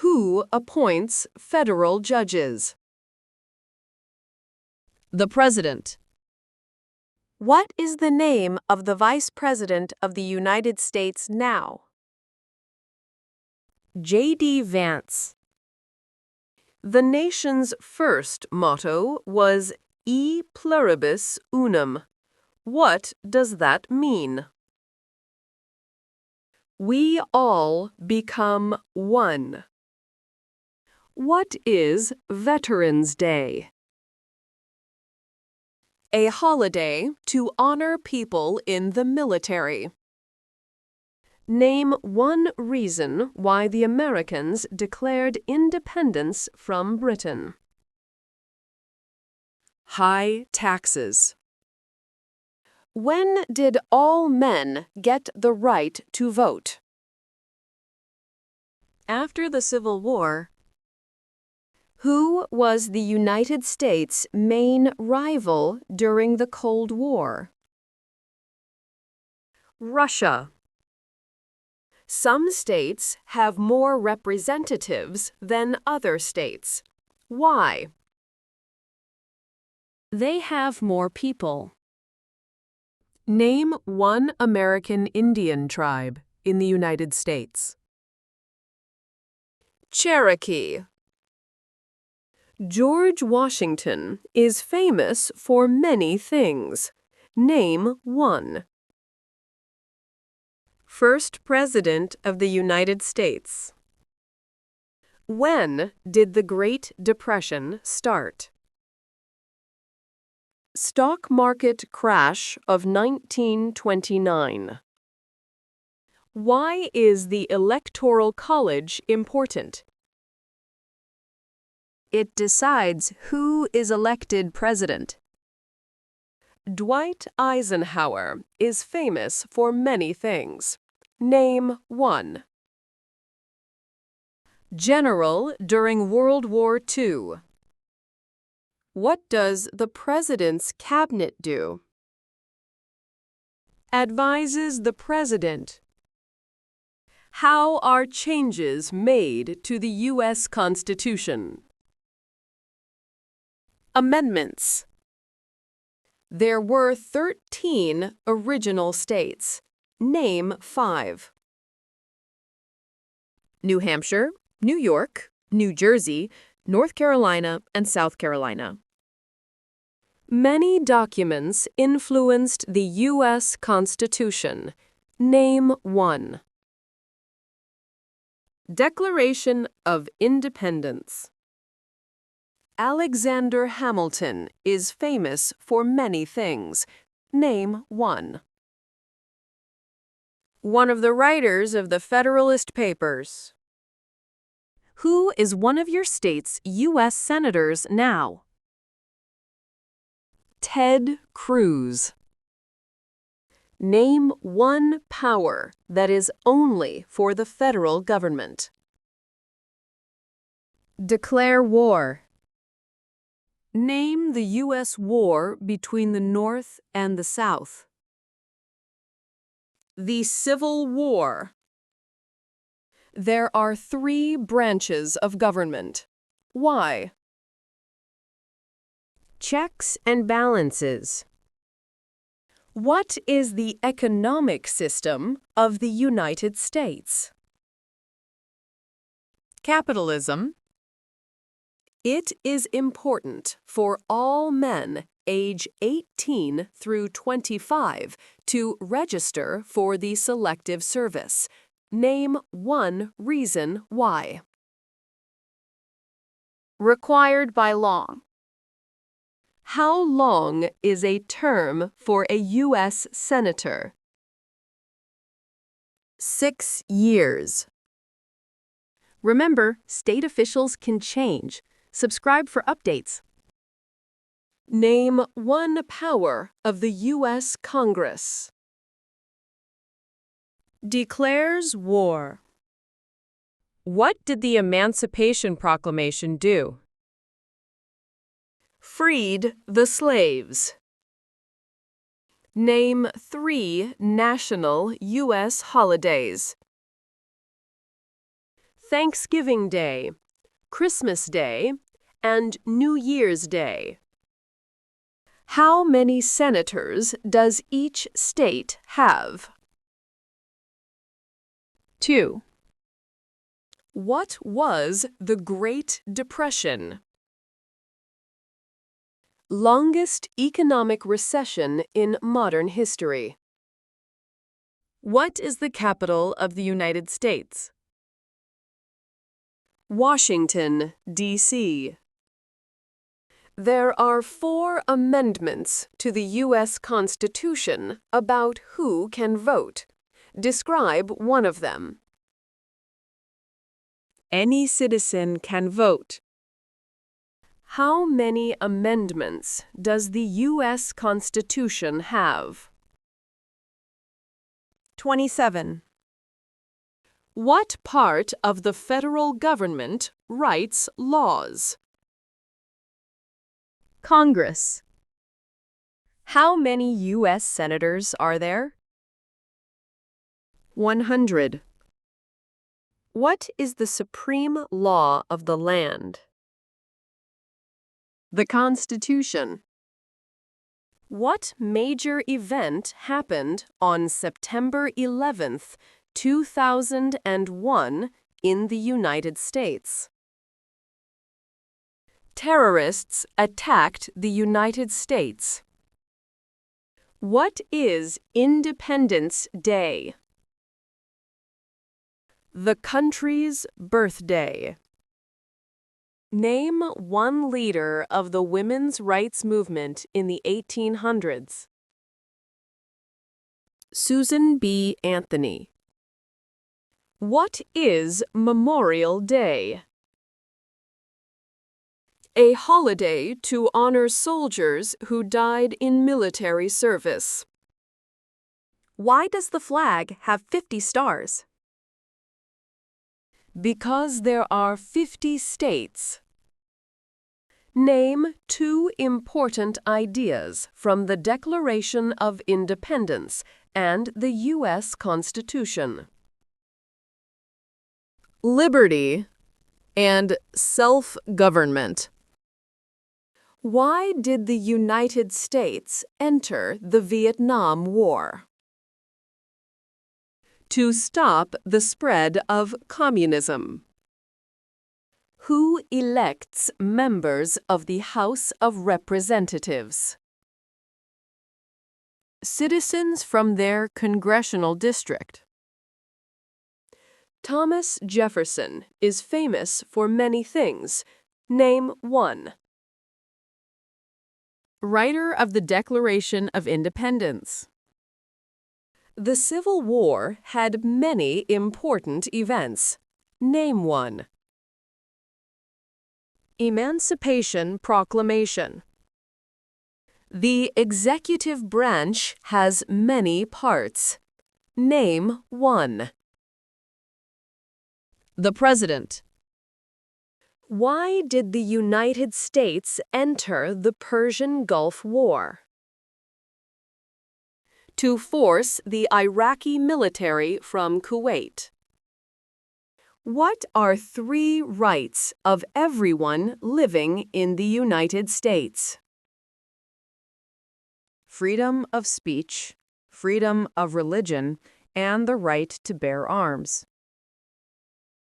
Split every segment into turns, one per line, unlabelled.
Who appoints federal judges? The President. What is the name of the Vice President of the United States now? J.D. Vance. The nation's first motto was E pluribus unum. What does that mean? We all become one. What is Veterans Day? A holiday to honor people in the military. Name one reason why the Americans declared independence from Britain. High taxes. When did all men get the right to vote? After the Civil War. Who was the United States' main rival during the Cold War? Russia. Some states have more representatives than other states. Why? They have more people. Name one American Indian tribe in the United States. Cherokee. George Washington is famous for many things. Name one. First President of the United States. When did the Great Depression start? Stock market crash of 1929. Why is the Electoral College important? It decides who is elected president. Dwight Eisenhower is famous for many things. Name one. General during World War II. What does the president's cabinet do? Advises the president. How are changes made to the U.S. Constitution? Amendments. There were 13 original states. Name 5. New Hampshire, New York, New Jersey, North Carolina, and South Carolina. Many documents influenced the U.S. Constitution. Name 1. Declaration of Independence. Alexander Hamilton is famous for many things. Name 1. One of the writers of the Federalist Papers. Who is one of your state's U.S. senators now? Ted Cruz. Name one power that is only for the federal government. Declare war. Name the U.S. war between the North and the South. The Civil War. There are 3 branches of government. Why? Checks and balances. What is the economic system of the United States? Capitalism. It is important for all men age 18 through 25 to register for the Selective Service. Name one reason why. Required by law. How long is a term for a U.S. Senator? 6 years. Remember, state officials can change. Subscribe for updates. Name one power of the U.S. Congress. Declares war. What did the Emancipation Proclamation do? Freed the slaves. Name 3 national U.S. holidays. Thanksgiving Day, Christmas Day, and New Year's Day. How many senators does each state have? 2. What was the Great Depression? Longest economic recession in modern history. What is the capital of the United States? Washington, D.C. There are 4 amendments to the U.S. Constitution about who can vote. Describe one of them. Any citizen can vote. How many amendments does the U.S. Constitution have? 27. What part of the federal government writes laws? Congress. How many U.S. senators are there? 100. What is the supreme law of the land? The Constitution. What major event happened on September 11th, 2001 in the United States? Terrorists attacked the United States. What is Independence Day? The country's birthday. Name one leader of the women's rights movement in the 1800s. Susan B. Anthony. What is Memorial Day? A holiday to honor soldiers who died in military service. Why does the flag have 50 stars? Because there are 50 states. Name 2 important ideas from the Declaration of Independence and the U.S. Constitution. Liberty and self-government. Why did the United States enter the Vietnam War? To stop the spread of communism. Who elects members of the House of Representatives? Citizens from their congressional district. Thomas Jefferson is famous for many things. Name one. Writer of the Declaration of Independence. The Civil War had many important events. Name one. Emancipation Proclamation. The executive branch has many parts. Name one. The President. Why did the United States enter the Persian Gulf War? To force the Iraqi military from Kuwait. What are 3 rights of everyone living in the United States? Freedom of speech, freedom of religion, and the right to bear arms.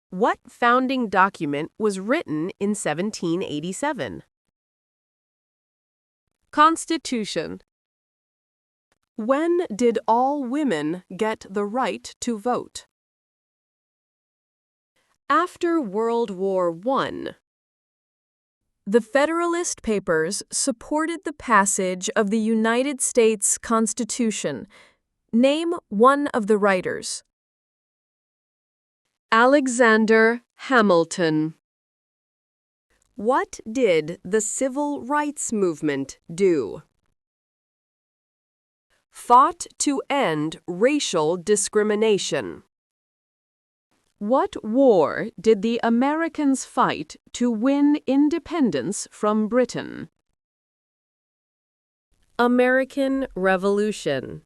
What founding document was written in 1787? Constitution. When did all women get the right to vote? After World War I, the Federalist Papers supported the passage of the United States Constitution. Name one of the writers. Alexander Hamilton. What did the Civil Rights Movement do? Fought to end racial discrimination. What war did the Americans fight to win independence from Britain? American Revolution.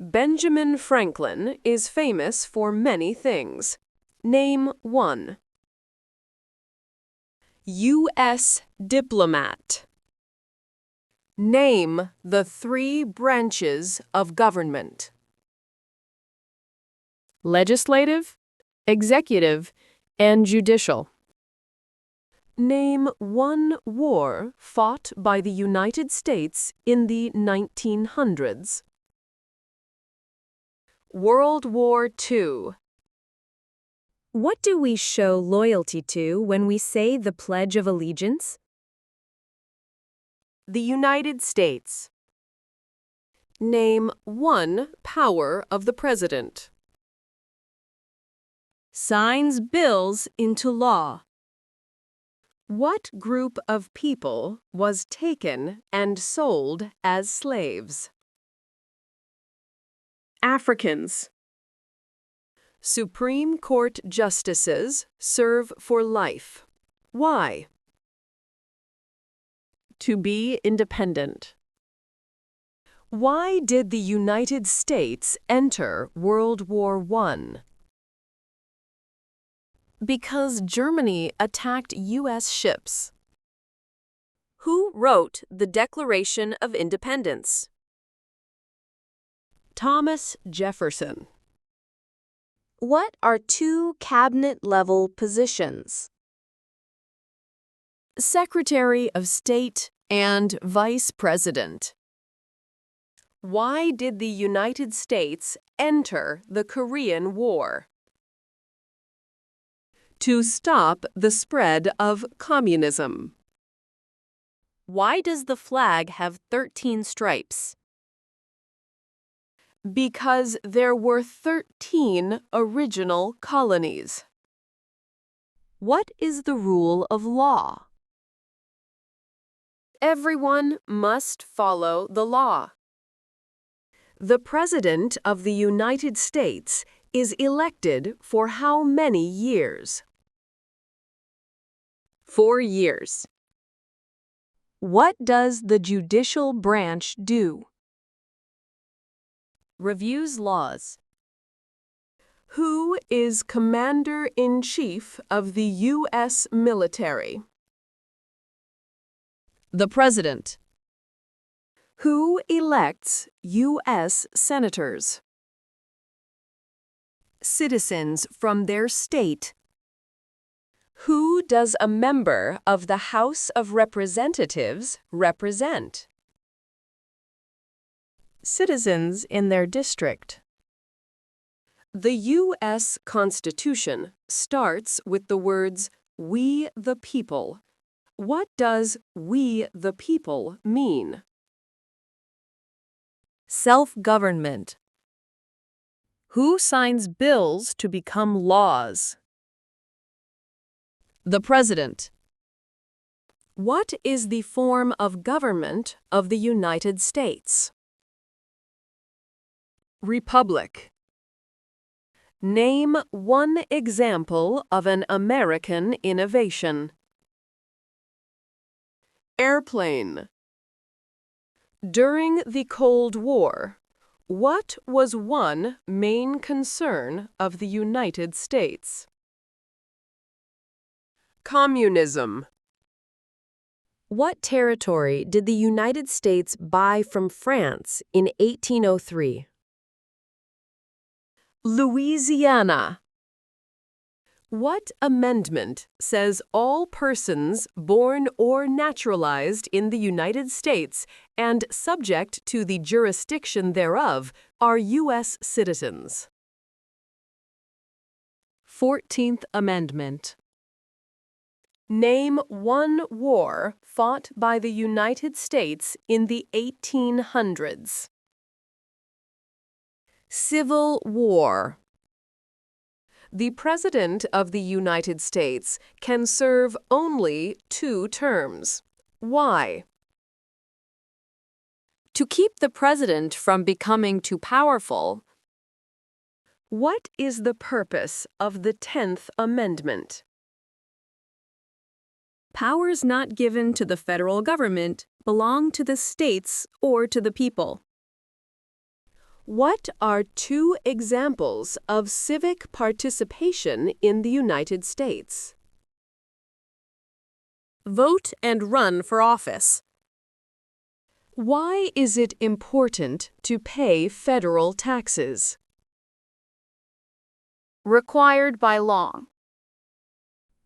Benjamin Franklin is famous for many things. Name 1. U.S. diplomat. Name the 3 branches of government. Legislative, executive, and judicial. Name 1 war fought by the United States in the 1900s. World War II.
What do we show loyalty to when we say the Pledge of Allegiance?
The United States. Name 1 power of the President.
Signs bills into law.
What group of people was taken and sold as slaves?
Africans.
Supreme Court justices serve for life. Why? To be independent. Why did the United States enter World War I? Because Germany attacked U.S. ships. Who wrote the Declaration of Independence? Thomas Jefferson.
What are 2 cabinet-level positions?
Secretary of State and Vice President. Why did the United States enter the Korean War? To stop the spread of communism. Why does the flag have 13 stripes? Because there were 13 original colonies. What is the rule of law? Everyone must follow the law. The President of the United States is elected for how many years? 4 years.
What does the judicial branch do?
Reviews laws. Who is Commander-in-Chief of the U.S. military? The President. Who elects U.S. senators? Citizens from their state. Who does a member of the House of Representatives represent? Citizens in their district. The U.S. Constitution starts with the words, "We the people." What does "we the people" mean? Self-government. Who signs bills to become laws? The President. What is the form of government of the United States? Republic. Name 1 example of an American innovation. Airplane. During the Cold War, what was one main concern of the United States? Communism. What territory did the United States buy from France in 1803? Louisiana. What amendment says all persons born or naturalized in the United States and subject to the jurisdiction thereof are U.S. citizens? 14th Amendment. Name 1 war fought by the United States in the 1800s. Civil War. The President of the United States can serve only 2 terms. Why? To keep the President from becoming too powerful. What is the purpose of the 10th Amendment? Powers not given to the federal government belong to the states or to the people. What are two examples of civic participation in the United States?
Vote and run for office.
Why is it important to pay federal taxes?
Required by law.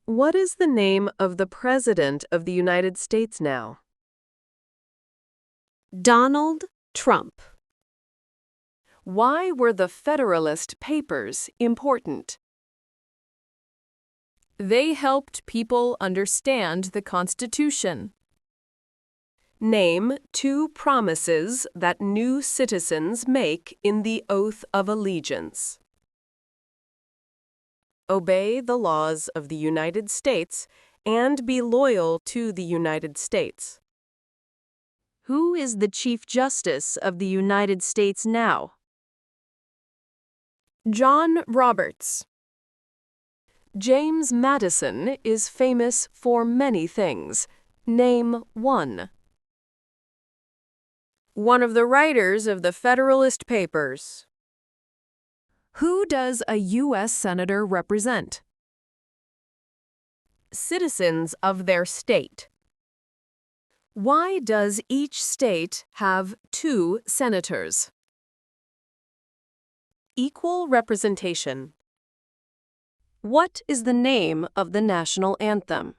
What is the name of the President of the United States now?
Donald Trump.
Why were the Federalist Papers important?
They helped people understand the Constitution.
Name two promises that new citizens make in the Oath of Allegiance. Obey the laws of the United States and be loyal to the United States. Who is the Chief Justice of the United States now?
John Roberts.
James Madison is famous for many things. Name one.
One of the writers of the Federalist Papers.
Who does a U.S. Senator represent?
Citizens of their state.
Why does each state have two senators? Equal representation. What is the name of the national anthem?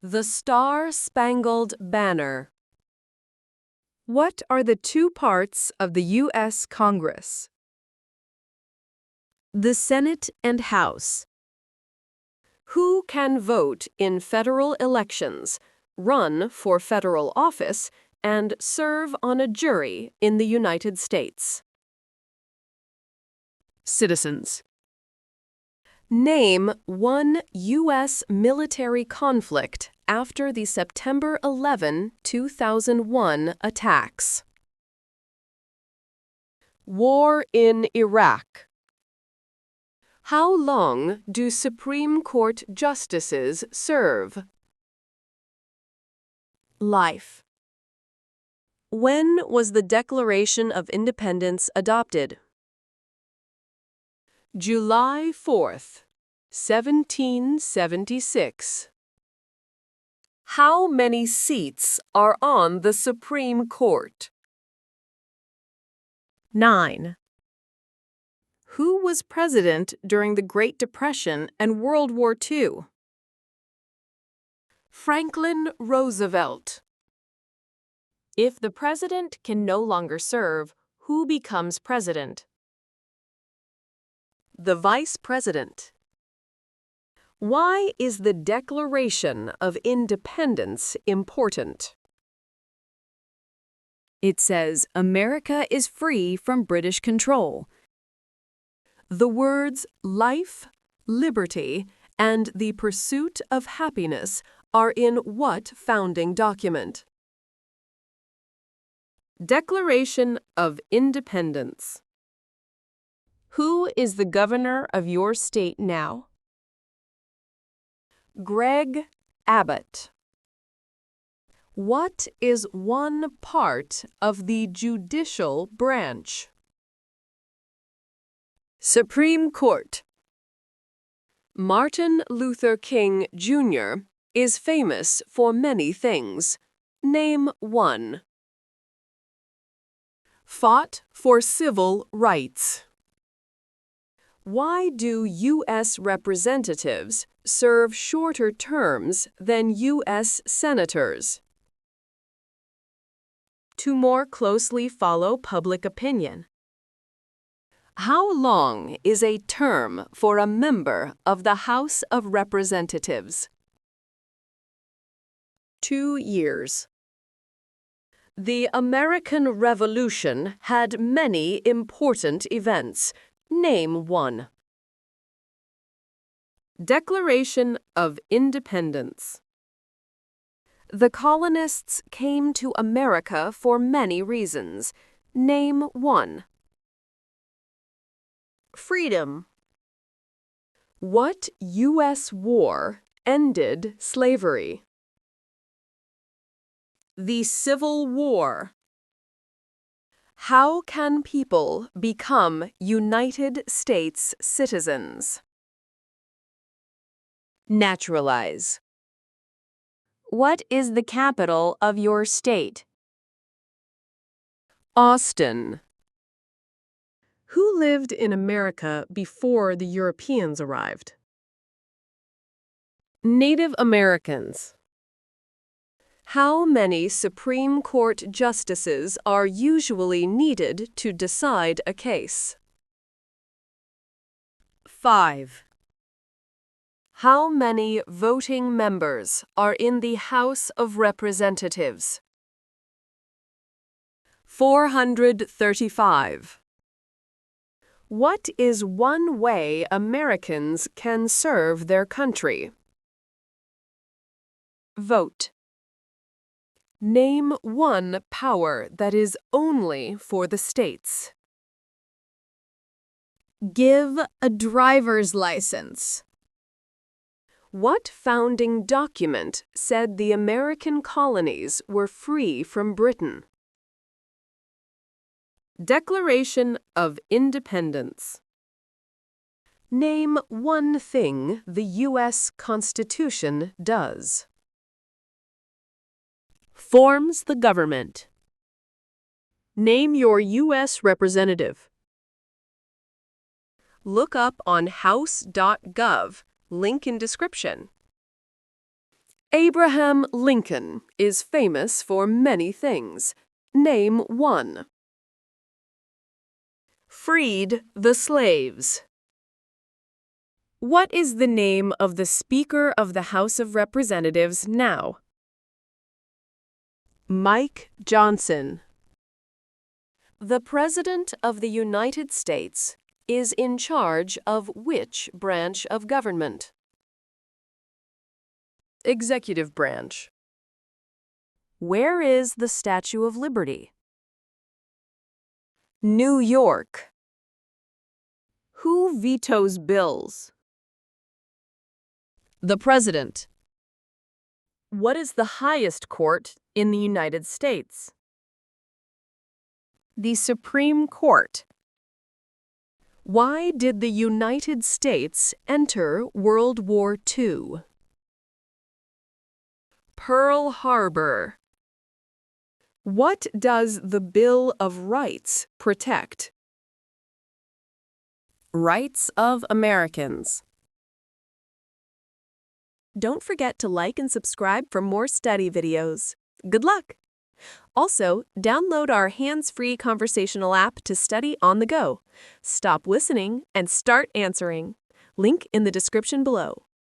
The Star-Spangled Banner. What are the two parts of the U.S. Congress? The Senate and House. Who can vote in federal elections, run for federal office, and serve on a jury in the United States? Citizens. Name one U.S. military conflict after the September 11, 2001 attacks. War in Iraq. How long do Supreme Court justices serve? Life. When was the Declaration of Independence adopted? July 4th, 1776. How many seats are on the Supreme Court?
9.
Who was president during the Great Depression and World War II? Franklin Roosevelt. If the president can no longer serve, who becomes president? The vice president. Why is the Declaration of Independence important?
It says America is free from British control.
The words life, liberty, and the pursuit of happiness are in what founding document? Declaration of Independence. Who is the governor of your state now? Greg Abbott. What is one part of the judicial branch? Supreme Court. Martin Luther King, Jr. is famous for many things. Name one. Fought for civil rights. Why do U.S. representatives serve shorter terms than U.S. senators? To more closely follow public opinion. How long is a term for a member of the House of Representatives? 2 years. The American Revolution had many important events. Name one. Declaration of Independence. The colonists came to America for many reasons. Name one. Freedom. What U.S. war ended slavery? The Civil War. How can people become United States citizens?
Naturalize. What is the capital of your state?
Austin. Who lived in America before the Europeans arrived? Native Americans. How many Supreme Court justices are usually needed to decide a case? 5. How many voting members are in the House of Representatives? 435. What is one way Americans can serve their country? Vote. Name one power that is only for the states. Give a driver's license. What founding document said the American colonies were free from Britain? Declaration of Independence. Name one thing the U.S. Constitution does. Forms the government. Name your U.S. representative. Look up on house.gov, link in description. Abraham Lincoln is famous for many things. Name one. Freed the slaves. What is the name of the Speaker of the House of Representatives now? Mike Johnson. The President of the United States is in charge of which branch of government? Executive branch. Where is the Statue of Liberty? New York. Who vetoes bills? The President. What is the highest court in the United States? The Supreme Court. Why did the United States enter World War II? Pearl Harbor. What does the Bill of Rights protect? Rights of Americans. Don't forget to like and subscribe for more study videos. Good luck! Also, download our hands-free conversational app to study on the go. Stop listening and start answering. Link in the description below.